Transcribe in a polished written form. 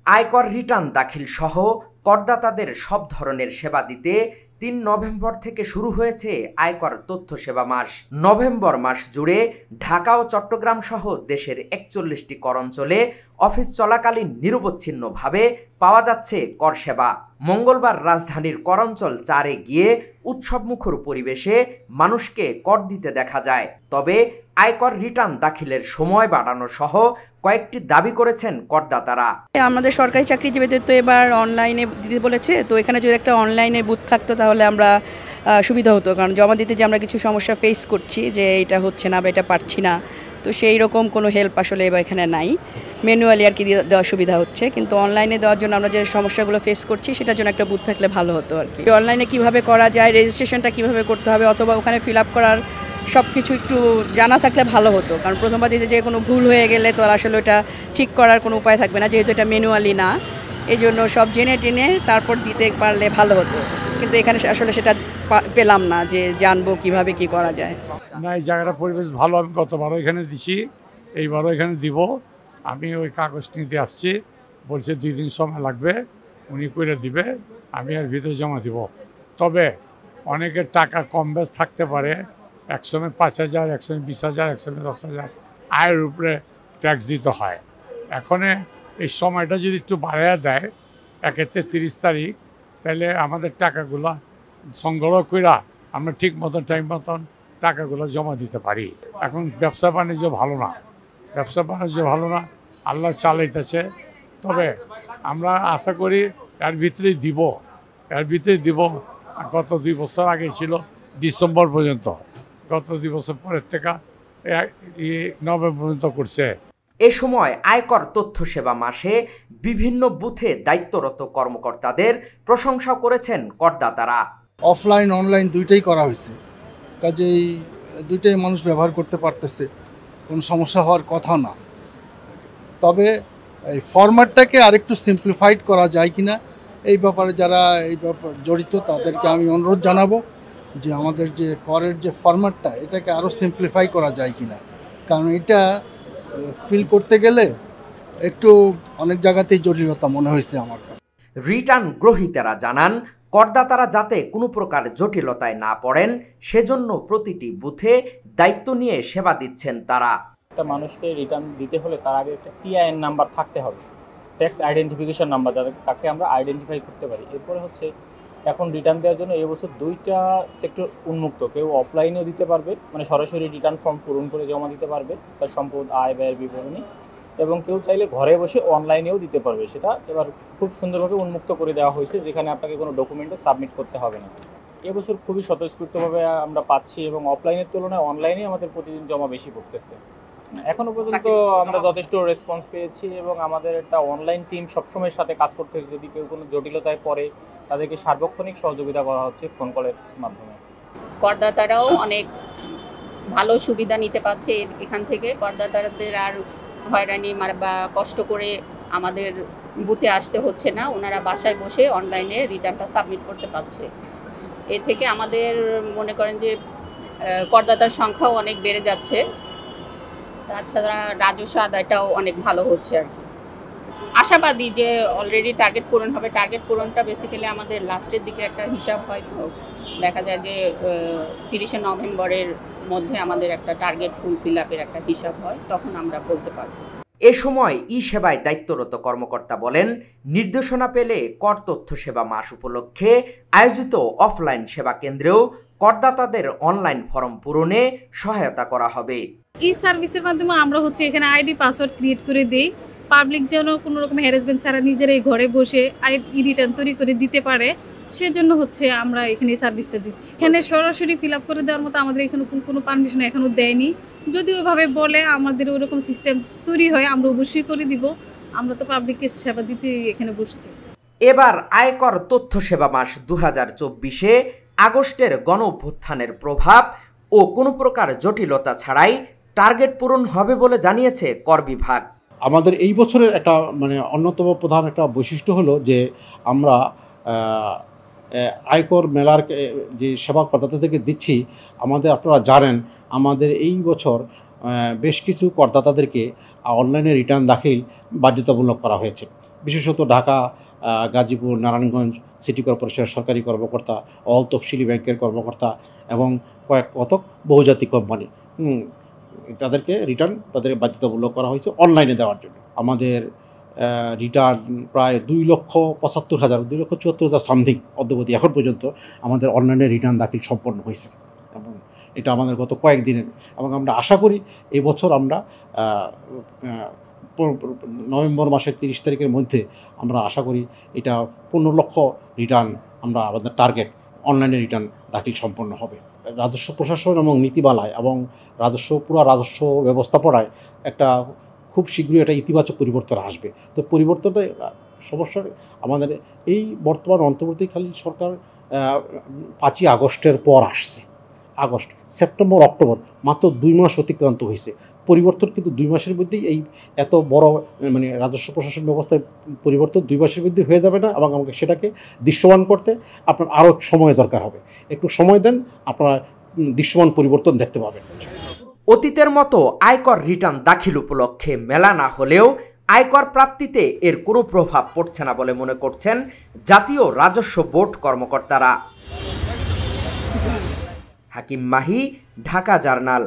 আয়কর রিটার্ন দাখিল সহ করদাতাদের সব ধরনের সেবা দিতে ৩ নভেম্বর থেকে শুরু হয়েছে আয়কর তথ্য সেবা মাস। নভেম্বর মাস জুড়ে ঢাকা ও চট্টগ্রাম সহ দেশের ৪১টি কর অঞ্চলে অফিস চলাকালীন নিরবচ্ছিন্নভাবে পাওয়া যাচ্ছে কর সেবা। মঙ্গলবার রাজধানীর কর অঞ্চল ৪-এ গিয়ে উৎসবমুখর পরিবেশে মানুষকে কর দিতে দেখা যায়। তবে আয়কর রিটার্ন দাখিলের সময় বাড়ানো সহ কয়েকটি দাবি করেছেন করদাতারা। আমাদের সরকারি চাকরিজীবীদের তো এবার অনলাইনে দিতে বলেছে, তো এখানে যদি একটা অনলাইনে বুথ থাকতো তাহলে আমরা সুবিধা হতো, কারণ জমা দিতে যে আমরা কিছু সমস্যা ফেস করছি, যে এটা হচ্ছে না বা এটা পারছি না, তো সেই রকম কোনো হেল্প আসলে এবার এখানে নাই। ম্যানুয়ালি আর কি দেওয়ার সুবিধা হচ্ছে, কিন্তু অনলাইনে দেওয়ার জন্য আমরা যে সমস্যাগুলো ফেস করছি সেটার জন্য একটা বুথ থাকলে ভালো হতো আর কি। অনলাইনে কিভাবে করা যায়, রেজিস্ট্রেশনটা কিভাবে করতে হবে, অথবা ওখানে ফিল আপ করার সব কিছু একটু জানা থাকলে ভালো হতো, কারণ প্রথমবার দিতে যে কোনো ভুল হয়ে গেলে তো আসলে ওটা ঠিক করার কোনো উপায় থাকবে না, যেহেতু এটা ম্যানুয়ালি না। এই জন্য সব জেনে টেনে তারপর দিতে পারলে ভালো হতো, কিন্তু এখানে আসলে সেটা পেলাম না যে জানবো কিভাবে কি করা যায়। না, এই জায়গাটা পরিবেশ ভালো। আমি গতবারও এখানে দিছি, এইবারও এখানে দিব। আমি ওই কাগজ নিতে আসছি, বলছে 2 দিন সময় লাগবে, উনি করে দিবে, আমি আর ভিতরে জমা দিব। তবে অনেকের টাকা কম বেশ থাকতে পারে, এক সময় 5,000, এক সময় 20,000, এক সময় 10,000 আয়ের উপরে ট্যাক্স দিতে হয়। এখন এই সময়টা যদি একটু বাড়াইয়া দেয়, 31 তারিখ, তাহলে আমাদের টাকাগুলো সংগ্রহ কইরা আমরা ঠিক মতন টাইম মতন টাকাগুলো জমা দিতে পারি। এখন ব্যবসা বাণিজ্য ভালো না, আল্লাহ চালাইতেছে। তবে আমরা আশা করি এর ভিতরেই দিব। গত 2 বছর আগে ছিল ডিসেম্বর পর্যন্ত, গত 2 বছর পরের থেকে নভেম্বর পর্যন্ত করছে। এ সময় আয়কর তথ্য সেবা মাসে বিভিন্ন বুথে দায়িত্বরত কর্মকর্তাদের প্রশংসা করেছেন করদাতারা। অফলাইন অনলাইন দুইটাই করা হয়েছে, কাজেই দুইটাই মানুষ ব্যবহার করতে পারতেছে, কোনো সমস্যা হওয়ার কথা না। তবে এই ফরম্যাটটাকে আরেকটু সিম্পলিফাইড করা যায় কিনা, এই ব্যাপারে যারা এই ব্যাপার জড়িত তাদেরকে আমি অনুরোধ জানাবো যে আমাদের যে করের যে ফরম্যাটটা, এটাকে আরও সিম্পলিফাই করা যায় কিনা, কারণ এটা ফিল করতে গেলে একটু অনেক জায়গাতেই জটিলতা মনে হয়েছে আমার কাছে। রিটার্ন গ্রহীতারা জানান, করদাতারা যাতে কোনো প্রকার জটিলতায় না পড়েন সেজন্য প্রতিটি বুথে দায়িত্ব নিয়ে সেবা দিচ্ছেন তারা। একটা মানুষকে রিটার্ন দিতে হলে তার আগে একটা টিআইএন নাম্বার থাকতে হবে, ট্যাক্স আইডেন্টিফিকেশন নাম্বার, তাকে আমরা আইডেন্টিফাই করতে পারি। এরপরে হচ্ছে এখন রিটার্ন দেওয়ার জন্য এবছর 2টা সেক্টর উন্মুক্ত। কেউ অফলাইনেও দিতে পারবে, মানে সরাসরি রিটার্ন ফর্ম পূরণ করে জমা দিতে পারবে তার সম্পদ, আয় ব্যয়ের বিবরণী, এবং কেউ চাইলে ঘরে বসে অনলাইনেও দিতে পারবে। সেটা এবার খুব সুন্দরভাবে উন্মুক্ত করে দেওয়া হয়েছে, যেখানে আপনাকে কোনো ডকুমেন্টও সাবমিট করতে হবে না। এবছর খুবই স্বতঃস্ফূর্তভাবে আমরা পাচ্ছি, এবং অফলাইনের তুলনায় অনলাইনে আমাদের প্রতিদিন জমা বেশি পড়তেছে। এখনো পর্যন্ত আমরা যথেষ্ট রেসপন্স পেয়েছি, এবং আমাদের একটা অনলাইন টিম সবসময় সাথে কাজ করতেছে। যদি কেউ কোনো জটিলতায় পড়ে তাদেরকে সার্বক্ষণিক সহযোগিতা করা হচ্ছে ফোন কলের মাধ্যমে। করদাতারাও অনেক ভালো সুবিধা নিতে পারছে এখান থেকে। করদাতাদের আর হয়রানি বা কষ্ট করে আমাদের বুথে আসতে হচ্ছে না, ওনারা বাসায় বসে অনলাইনে রিটার্নটা সাবমিট করতে পারছে। এ থেকে আমাদের মনে করেন যে করদাতার সংখ্যাও অনেক বেড়ে যাচ্ছে, তাছাড়া রাজস্ব আদায়টাও অনেক ভালো হচ্ছে আর কি। আশাবাদী যে অলরেডি টার্গেট পূরণ হবে। টার্গেট পূরণটা বেসিক্যালি আমাদের লাস্টের দিকে একটা হিসাব হয়, তো দেখা যায় যে 30শে নভেম্বরের মধ্যে আমাদের একটা টার্গেট ফুলফিল আপের একটা হিসাব হয়, তখন আমরা বলতে পারবো। এ সময় ই সেবায় দায়িত্বরত কর্মকর্তা বলেন, নির্দেশনা পেলে কর তথ্য সেবা মাস উপলক্ষে আয়োজিত অফলাইন সেবা কেন্দ্রেও করদাতাদের অনলাইন ফর্ম পূরণে সহায়তা করা হবে। ই সার্ভিসের মাধ্যমে আমরা এখানে আইডি পাসওয়ার্ড ক্রিয়েট করে দিই, পাবলিক যেন কোনো রকম হ্যারাসমেন্ট ছাড়া নিজেরাই ঘরে বসে ই রিটার্ন তৈরি করে দিতে পারে, সেজন্য আমরা এখানে এই সার্ভিসটা দিচ্ছি। এখানে সরাসরি ফিল আপ করে দেওয়ার মতো আমাদের এখানে কোনো পারমিশন এখনো দেয়নি। যদি ওইভাবে বলে আমাদের ওরকম সিস্টেম তৈরি হয়, আমরা অবশ্যই করে দিব। আমরা তো পাবলিককে সেবা দিতে এখানে বসছি। এবার আয়কর তথ্য সেবা মাস 2024-এ আগস্টের গণ অভ্যুত্থানের প্রভাব ও কোনো প্রকার জটিলতা ছাড়াই টার্গেট পূরণ হবে বলে জানিয়েছে কর বিভাগ। আমাদের এই বছরের একটা অন্যতম প্রধান একটা বৈশিষ্ট্য হলো যে আমরা আয়কর মেলার যে সেবা করদাতাদেরকে দিচ্ছি, আপনারা জানেন আমাদের এই বছর বেশ কিছু করদাতাদেরকে অনলাইনে রিটার্ন দাখিল বাধ্যতামূলক করা হয়েছে। বিশেষত ঢাকা, গাজীপুর, নারায়ণগঞ্জ সিটি কর্পোরেশনের সরকারি কর্মকর্তা, অল তফসিলি ব্যাংকের কর্মকর্তা এবং কতক বহুজাতিক কোম্পানি, তাদেরকে রিটার্ন তাদের বাধ্যতামূলক করা হয়েছে অনলাইনে দেওয়ার জন্য। আমাদের রিটার্ন প্রায় 2,75,000, 2,74,000 সামথিং অদ্যবধি এখন পর্যন্ত আমাদের অনলাইনে রিটার্ন দাখিল সম্পন্ন হয়েছে এবং এটা আমাদের গত কয়েকদিনের, এবং আমরা আশা করি এই বছর আমরা নভেম্বর মাসের 30 তারিখের মধ্যে আমরা আশা করি এটা 15 লক্ষ রিটার্ন আমরা আমাদের টার্গেট অনলাইনে রিটার্ন দাখিল সম্পন্ন হবে। রাজস্ব প্রশাসন এবং নীতিমালায় এবং পুরো রাজস্ব ব্যবস্থাপনায় একটা খুব শীঘ্রই একটা ইতিবাচক পরিবর্তন আসবে। তো পরিবর্তনটা সমস্যা আমাদের এই বর্তমান অন্তর্বর্তীকালীন সরকার 5ই আগস্টের পর আসছে। আগস্ট, সেপ্টেম্বর, অক্টোবর মাত্র 2 মাস অতিক্রান্ত হয়েছে। পরিবর্তন কিন্তু 2 মাসের মধ্যেই এই এত বড় রাজস্ব প্রশাসন ব্যবস্থায় পরিবর্তন 2 মাসের মধ্যে হয়ে যাবে না, এবং আমাকে সেটাকে দৃশ্যমান করতে আপনার আরও সময় দরকার হবে। একটু সময় দেন, আপনারা দৃশ্যমান পরিবর্তন দেখতে পাবেন। অতীতের মতো আয়কর রিটার্ন দাখিল উপলক্ষে মেলা না হলেও আয়কর প্রাপ্তিতে এর কোনো প্রভাব পড়ছে না বলে মনে করছেন জাতীয় রাজস্ব বোর্ড কর্মকর্তারা। হাকিম মাহি, ঢাকা জার্নাল।